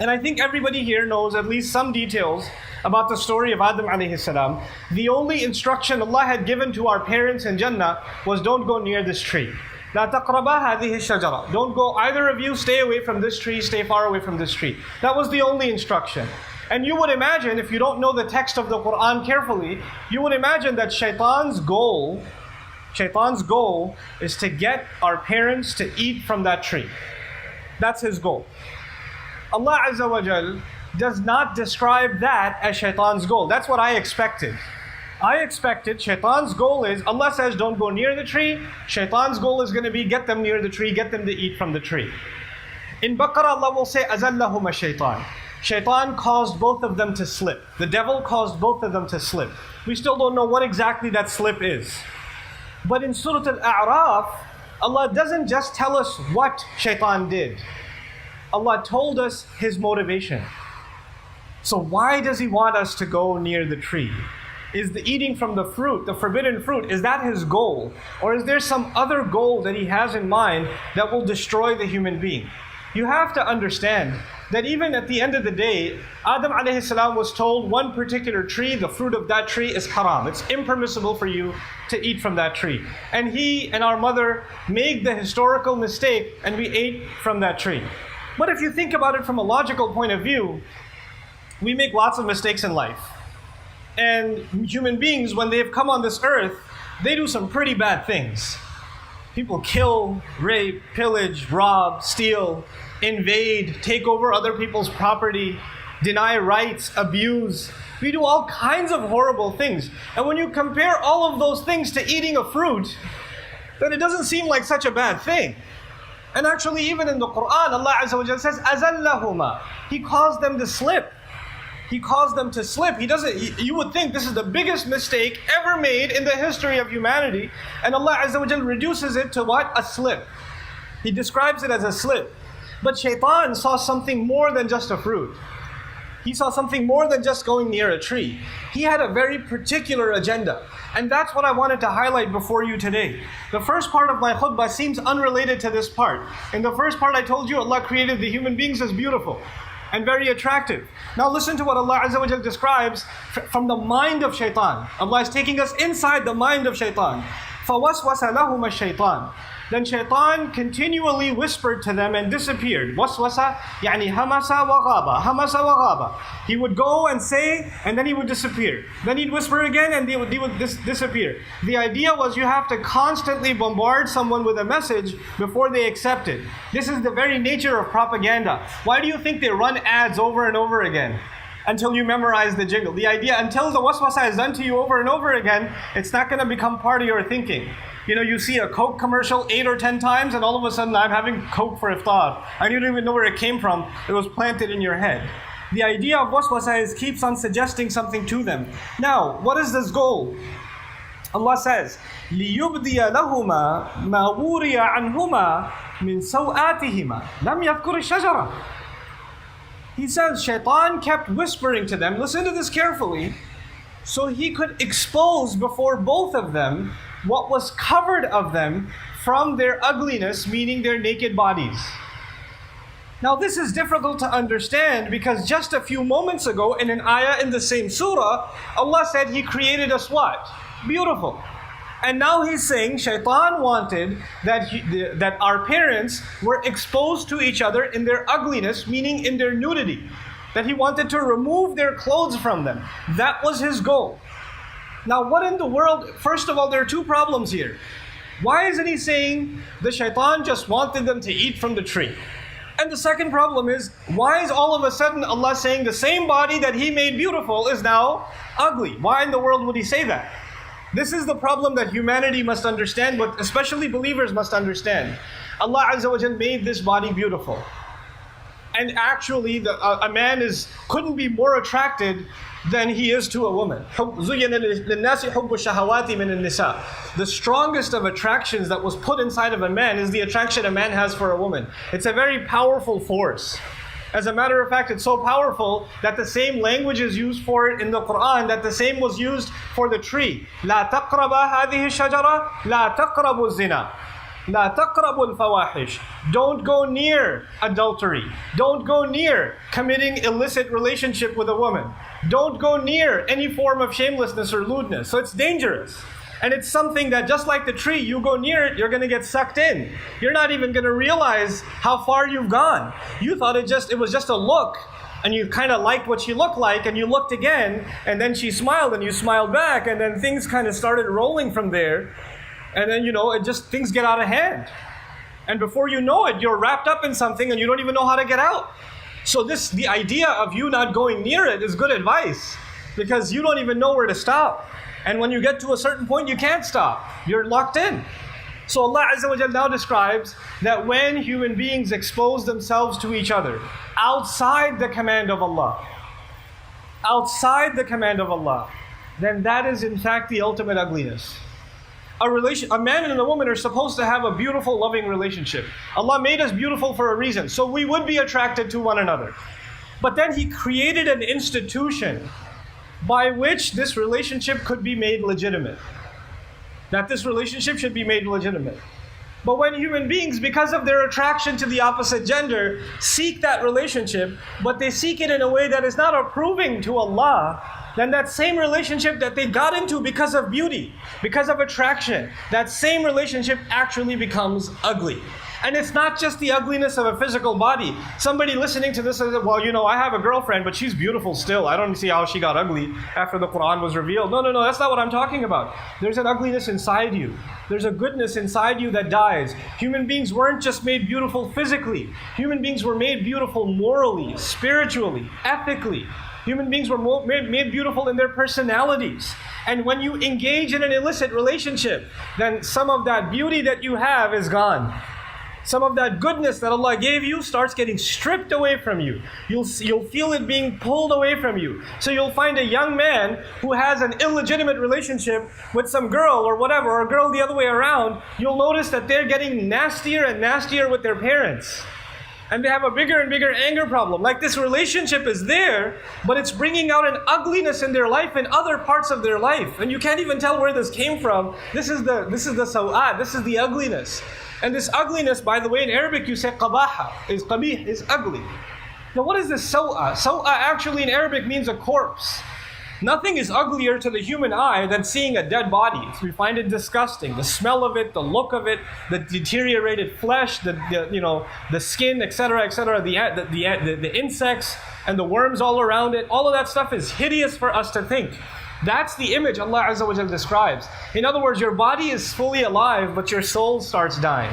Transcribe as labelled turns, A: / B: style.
A: And I think everybody here knows at least some details about the story of Adam alayhi salam. The only instruction Allah had given to our parents in Jannah was don't go near this tree. لا تقربا هذه الشجرة. Don't go, either of you, stay away from this tree, stay far away from this tree. That was the only instruction. And you would imagine, if you don't know the text of the Quran carefully, you would imagine that Shaitan's goal is to get our parents to eat from that tree. That's his goal. Allah Azza wa Jal does not describe that as Shaitan's goal. That's what I expected. I expected Shaitan's goal is, Allah says don't go near the tree. Shaitan's goal is going to be get them near the tree, get them to eat from the tree. In Baqarah, Allah will say, أَزَلَّهُمَ الشَّيْطَانِ. Shaitan caused both of them to slip. The devil caused both of them to slip. We still don't know what exactly that slip is. But in Surah Al-A'raf, Allah doesn't just tell us what Shaitan did. Allah told us his motivation. So why does he want us to go near the tree? Is the eating from the fruit, the forbidden fruit, is that his goal? Or is there some other goal that he has in mind that will destroy the human being? You have to understand that even at the end of the day, Adam alayhi salam was told one particular tree, the fruit of that tree is haram. It's impermissible for you to eat from that tree. And he and our mother made the historical mistake and we ate from that tree. But if you think about it from a logical point of view, we make lots of mistakes in life. And human beings, when they have come on this earth, they do some pretty bad things. People kill, rape, pillage, rob, steal, invade, take over other people's property, deny rights, abuse. We do all kinds of horrible things. And when you compare all of those things to eating a fruit, then it doesn't seem like such a bad thing. And actually, even in the Quran, Allah Azza wa Jalla says, أَزَلَّهُمَا. He caused them to slip. He caused them to slip. You would think this is the biggest mistake ever made in the history of humanity. And Allah Azza wa Jalla reduces it to what? A slip. He describes it as a slip. But Shaitan saw something more than just a fruit. He saw something more than just going near a tree. He had a very particular agenda. And that's what I wanted to highlight before you today. The first part of my khutbah seems unrelated to this part. In the first part I told you Allah created the human beings as beautiful and very attractive. Now listen to what Allah Azza wa Jalla describes from the mind of Shaitan. Allah is taking us inside the mind of Shaitan. فَوَسْوَسَ لَهُمَ الشَّيْطَانِ. Then Shaitan continually whispered to them and disappeared. Waswasa, yani hamasa wa ghaba. Hamasa wa ghaba. He would go and say, and then he would disappear. Then he'd whisper again, and he would disappear. The idea was you have to constantly bombard someone with a message before they accept it. This is the very nature of propaganda. Why do you think they run ads over and over again? Until you memorize the jingle. The idea, until the waswasa is done to you over and over again, it's not going to become part of your thinking. You know, you see a Coke commercial 8 or 10 times and all of a sudden I'm having Coke for iftar. And you don't even know where it came from. It was planted in your head. The idea of waswasa is keeps on suggesting something to them. Now, what is this goal? Allah says, لِيُبْدِيَ لَهُمَا مَا وُرِيَ عَنْهُمَا مِنْ سَوْآتِهِمَا لَمْ يَذْكُرِ الشَّجَرَةِ. He says, Shaitan kept whispering to them, listen to this carefully, so he could expose before both of them what was covered of them from their ugliness, meaning their naked bodies. Now this is difficult to understand because just a few moments ago in an ayah in the same surah, Allah said He created us what? Beautiful. And now He's saying Shaitan wanted that our parents were exposed to each other in their ugliness, meaning in their nudity. That he wanted to remove their clothes from them. That was his goal. Now what in the world, first of all, there are two problems here. Why isn't he saying the Shaitan just wanted them to eat from the tree? And the second problem is, why is all of a sudden Allah saying the same body that He made beautiful is now ugly? Why in the world would He say that? This is the problem that humanity must understand, but especially believers must understand. Allah Azza wa Jalla made this body beautiful. And actually, a man couldn't be more attracted than he is to a woman. The strongest of attractions that was put inside of a man is the attraction a man has for a woman. It's a very powerful force. As a matter of fact, it's so powerful that the same language is used for it in the Quran, that the same was used for the tree. لا تقربا هذه الشجرة لا تقربوا الزنا. لا تقربوا الفواحش. Don't go near adultery. Don't go near committing illicit relationship with a woman. Don't go near any form of shamelessness or lewdness. So it's dangerous. And it's something that just like the tree, you go near it, you're going to get sucked in. You're not even going to realize how far you've gone. You thought it was just a look, and you kind of liked what she looked like, and you looked again, and then she smiled, and you smiled back, and then things kind of started rolling from there. And then, things get out of hand. And before you know it, you're wrapped up in something and you don't even know how to get out. So the idea of you not going near it is good advice, because you don't even know where to stop. And when you get to a certain point, you can't stop. You're locked in. So Allah Azza wa Jalla now describes that when human beings expose themselves to each other outside the command of Allah, then that is in fact the ultimate ugliness. A man and a woman are supposed to have a beautiful, loving relationship. Allah made us beautiful for a reason, so we would be attracted to one another. But then He created an institution by which this relationship could be made legitimate. That this relationship should be made legitimate. But when human beings, because of their attraction to the opposite gender, seek that relationship, but they seek it in a way that is not approving to Allah, then that same relationship that they got into because of beauty, because of attraction, that same relationship actually becomes ugly. And it's not just the ugliness of a physical body. Somebody listening to this says, well, I have a girlfriend, but she's beautiful still. I don't see how she got ugly after the Quran was revealed. No, that's not what I'm talking about. There's an ugliness inside you. There's a goodness inside you that dies. Human beings weren't just made beautiful physically. Human beings were made beautiful morally, spiritually, ethically. Human beings were made beautiful in their personalities. And when you engage in an illicit relationship, then some of that beauty that you have is gone. Some of that goodness that Allah gave you starts getting stripped away from you. You'll feel it being pulled away from you. So you'll find a young man who has an illegitimate relationship with some girl or whatever, or a girl the other way around. You'll notice that they're getting nastier and nastier with their parents. And they have a bigger and bigger anger problem. Like this relationship is there, but it's bringing out an ugliness in their life in other parts of their life. And you can't even tell where this came from. This is the sawat, this is the ugliness. And this ugliness, by the way, in Arabic you say qabaha, is qabih, is ugly. Now what is this sawa? Sawa actually in Arabic means a corpse. Nothing is uglier to the human eye than seeing a dead body. We find it disgusting. The smell of it, the look of it, the deteriorated flesh, the skin, etc., the insects and the worms all around it. All of that stuff is hideous for us to think. That's the image Allah Azza wa Jalla describes. In other words, your body is fully alive, but your soul starts dying.